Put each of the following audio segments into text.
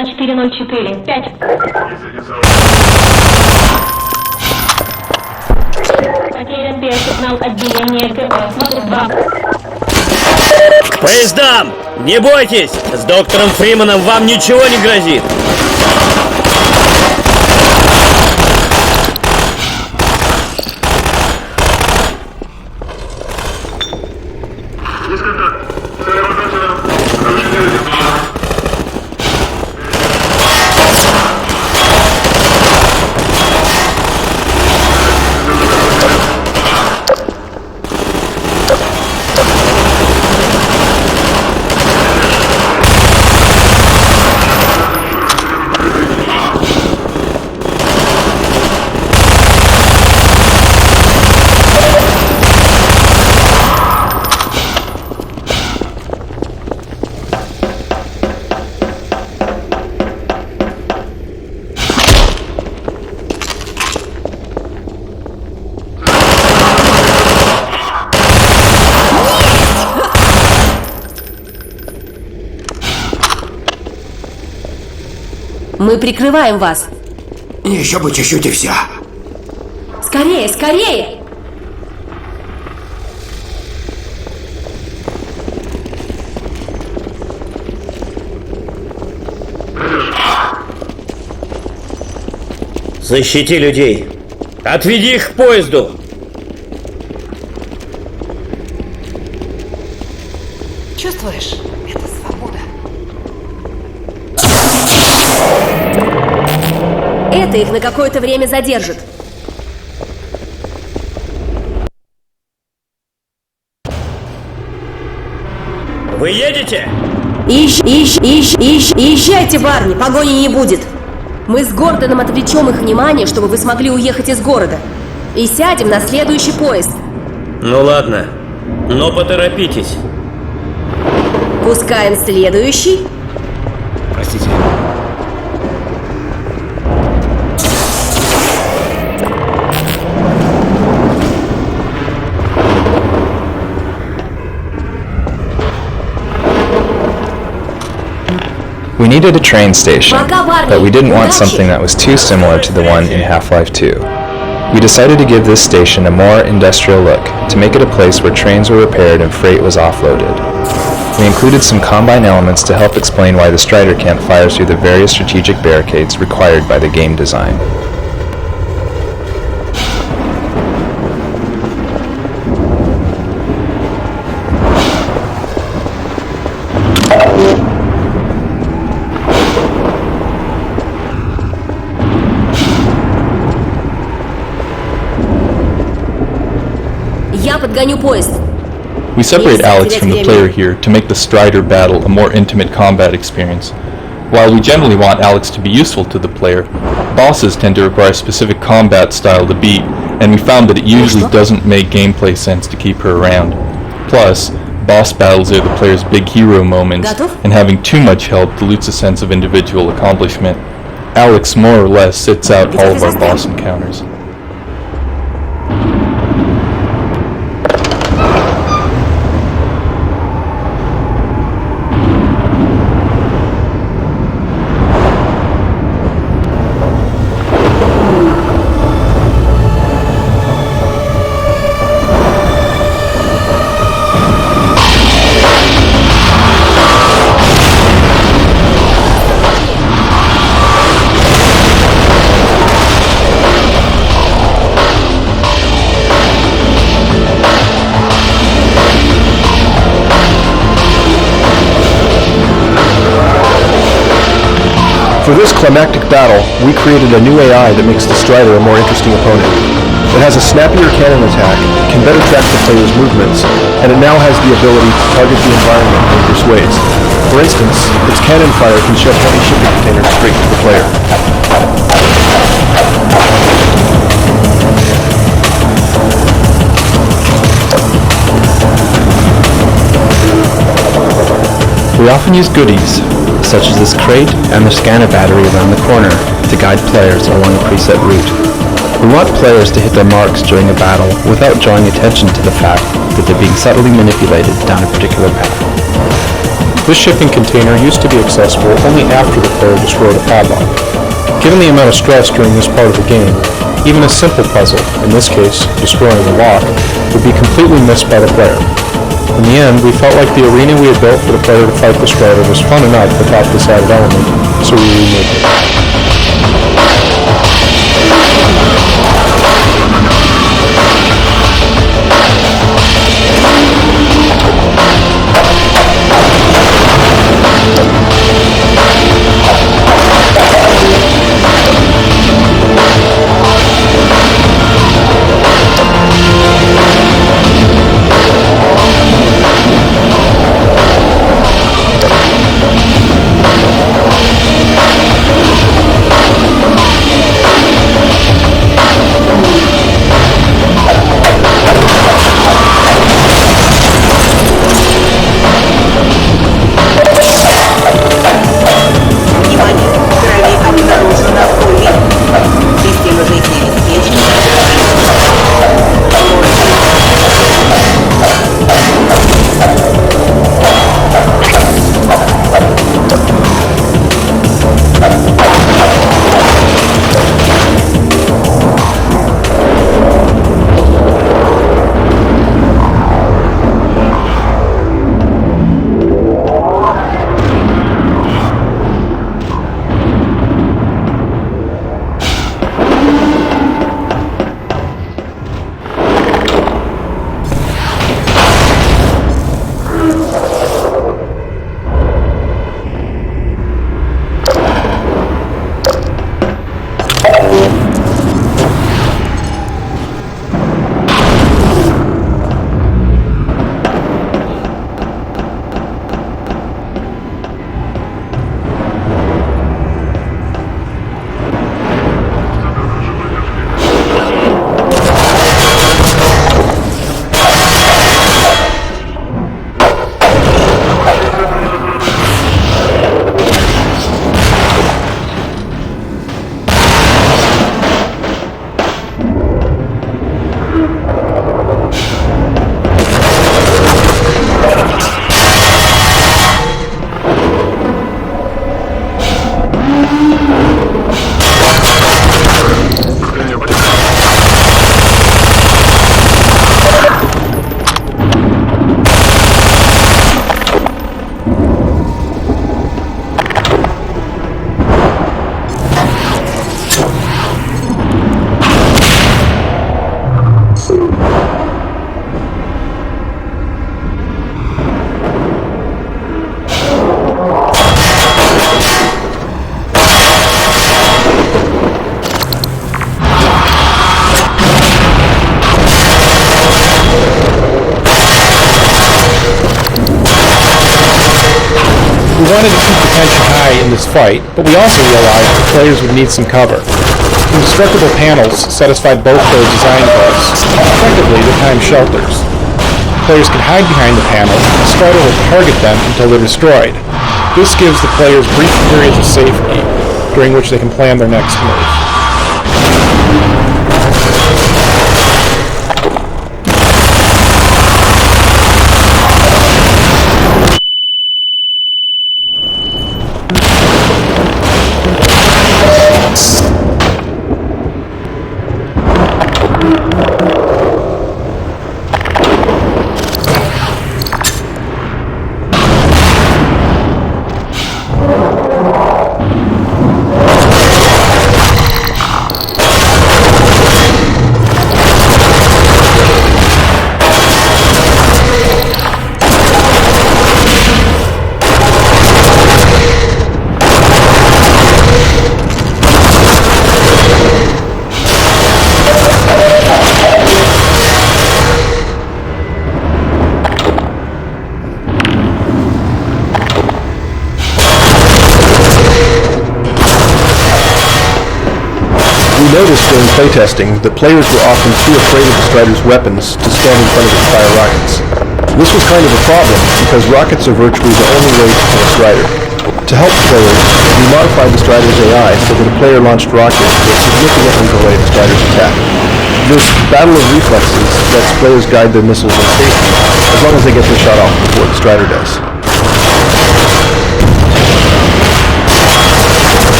на 404. 5. Потерян биосигнал отделения ГП. Смотрит 2. Поездам! Не бойтесь! С доктором Фриманом вам ничего не грозит! Мы прикрываем вас. Еще бы чуть-чуть и все. Скорее, скорее! Защити людей. Отведи их к поезду. Чувствуешь? Это свобода. Это их на какое-то время задержит. Вы едете? Езжайте, парни, погони не будет. Мы с Гордоном отвлечем их внимание, чтобы вы смогли уехать из города. И сядем на следующий поезд. Ну ладно, но поторопитесь. Пускаем следующий. Простите. We needed a train station, but we didn't want something that was too similar to the one in Half-Life 2. We decided to give this station a more industrial look, to make it a place where trains were repaired and freight was offloaded. We included some Combine elements to help explain why the Strider can't fire through the various strategic barricades required by the game design. Я подгоню поезд. We separate Alex from the player here to make the Strider battle a more intimate combat experience. While we generally want Alex to be useful to the player, bosses tend to require a specific combat style to beat, and we found that it usually doesn't make gameplay sense to keep her around. Plus, boss battles are the player's big hero moments, and having too much help dilutes a sense of individual accomplishment. Alex more or less sits out all of our boss encounters. For this climactic battle, we created a new AI that makes the Strider a more interesting opponent. It has a snappier cannon attack, can better track the player's movements, and it now has the ability to target the environment in dangerous ways. For instance, its cannon fire can shed heavy shipping containers straight to the player. We often use goodies, such as this crate and the scanner battery around the corner, to guide players along a preset route. We want players to hit their marks during a battle without drawing attention to the fact that they're being subtly manipulated down a particular path. This shipping container used to be accessible only after the player destroyed a padlock. Given the amount of stress during this part of the game, even a simple puzzle, in this case, destroying the lock, would be completely missed by the player. In the end, we felt like the arena we had built for the player to fight the Strider was fun enough without this added element, so we remade it. We wanted to keep the tension high in this fight, but we also realized the players would need some cover. Indestructible panels satisfied both their design goals. Effectively, the time shelters. Players can hide behind the panels, and the Strider will target them until they're destroyed. This gives the players brief periods of safety, during which they can plan their next move. We noticed during playtesting that players were often too afraid of the Strider's weapons to stand in front of its fire rockets. This was kind of a problem, because rockets are virtually the only way to kill a Strider. To help players, we modified the Strider's AI so that a player-launched rocket will significantly delay the Strider's attack. This battle of reflexes lets players guide their missiles in safety, as long as they get their shot off before the Strider does.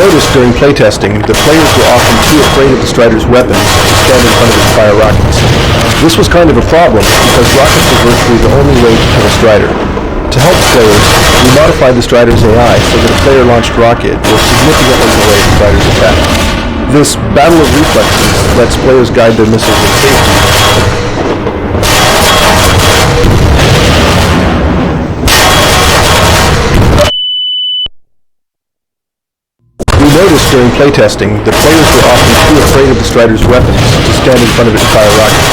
noticed during playtesting that players were often too afraid of the Strider's weapons to stand in front of its fire rockets. This was kind of a problem because rockets were virtually the only way to kill a Strider. To help players, we modified the Strider's AI so that a player-launched rocket will significantly delay the Strider's attack. This battle of reflexes lets players guide their missiles with safety. We noticed during playtesting that players were often too afraid of the Strider's weapons to stand in front of its fire rockets.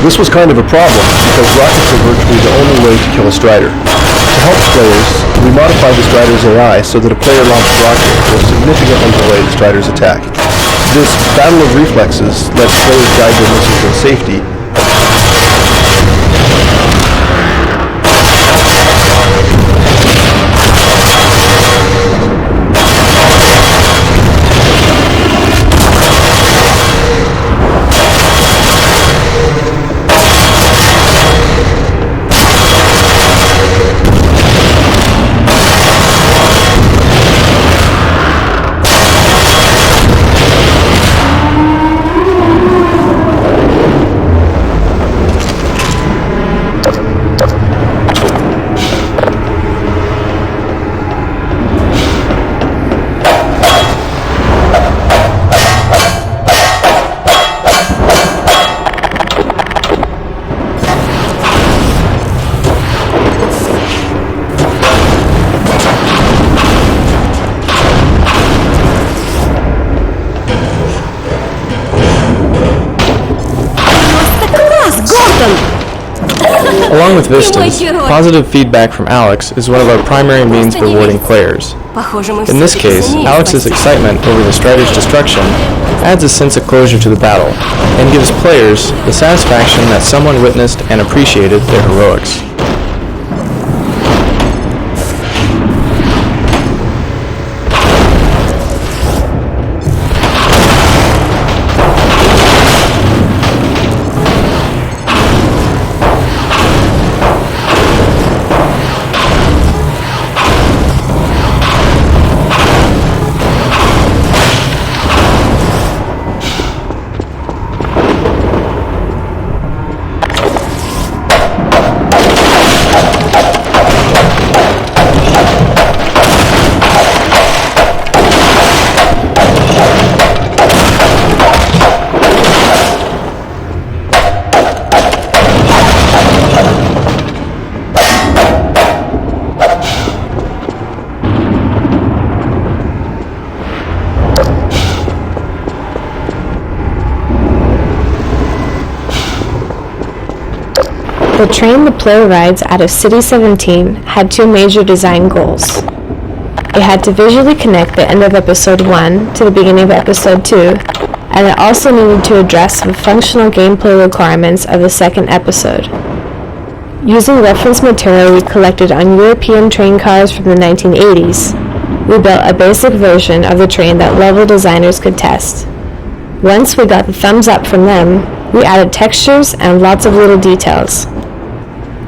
This was kind of a problem because rockets are virtually the only way to kill a Strider. To help players, we modified the Strider's AI so that a player-launched rocket will significantly delay the Strider's attack. This battle of reflexes lets players guide their missiles with safety. Along with Vistas, positive feedback from Alex is one of our primary means of rewarding players. In this case, Alex's excitement over the Strider's destruction adds a sense of closure to the battle, and gives players the satisfaction that someone witnessed and appreciated their heroics. The train the player rides out of City 17 had two major design goals. It had to visually connect the end of Episode 1 to the beginning of Episode 2, and it also needed to address the functional gameplay requirements of the second episode. Using reference material we collected on European train cars from the 1980s, we built a basic version of the train that level designers could test. Once we got the thumbs up from them, we added textures and lots of little details.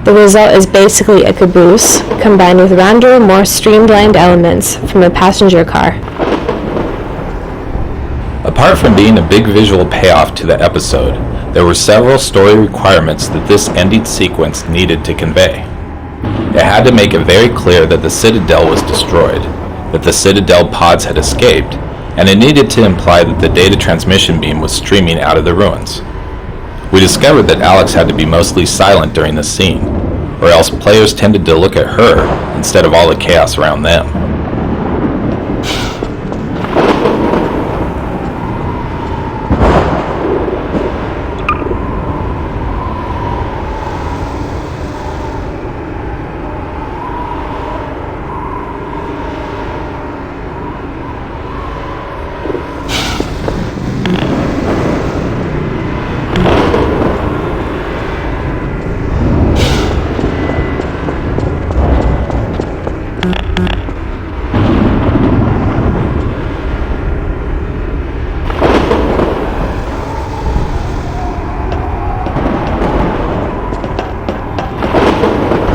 The result is basically a caboose, combined with rounder, more streamlined elements from a passenger car. Apart from being a big visual payoff to the episode, there were several story requirements that this ending sequence needed to convey. It had to make it very clear that the Citadel was destroyed, that the Citadel pods had escaped, and it needed to imply that the data transmission beam was streaming out of the ruins. We discovered that Alex had to be mostly silent during the scene, or else players tended to look at her instead of all the chaos around them.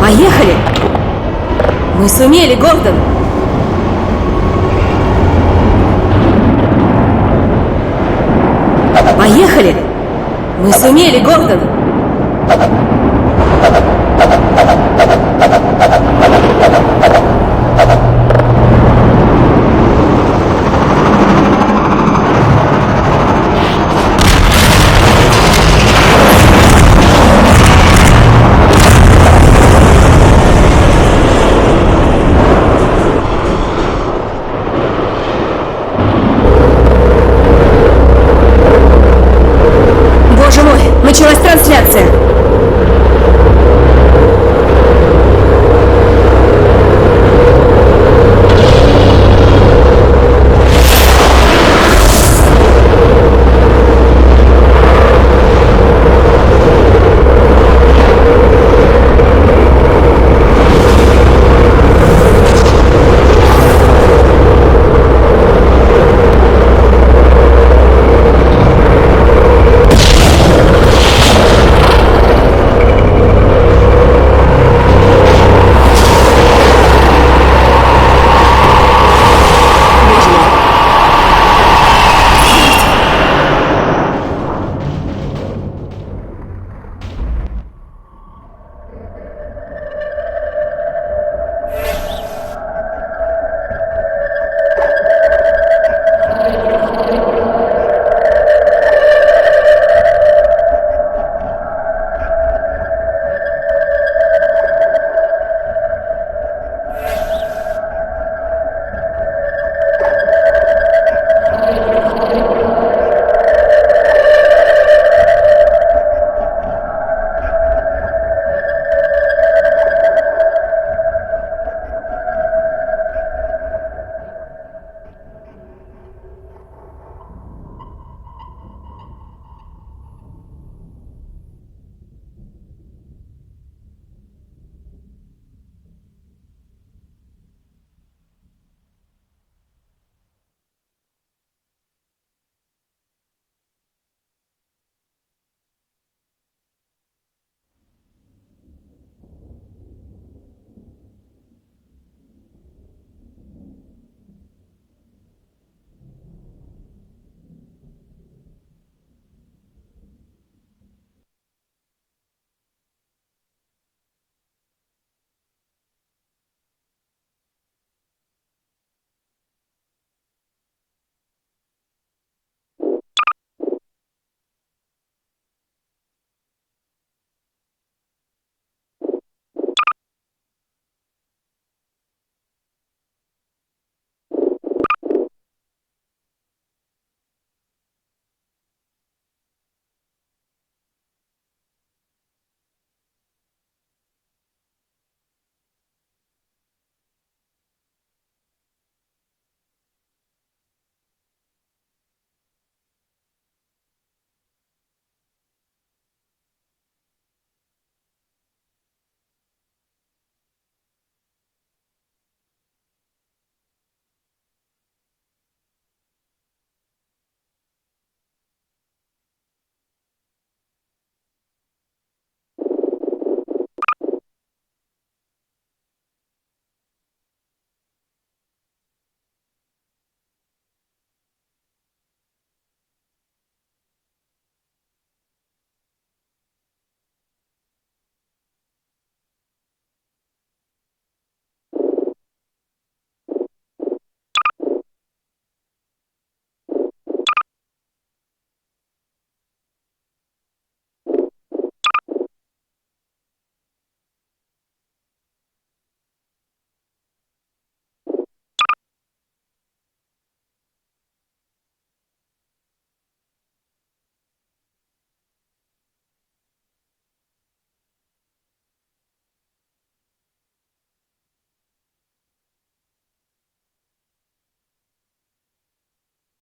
Поехали! Мы сумели, Гордон! сумели, Гордон!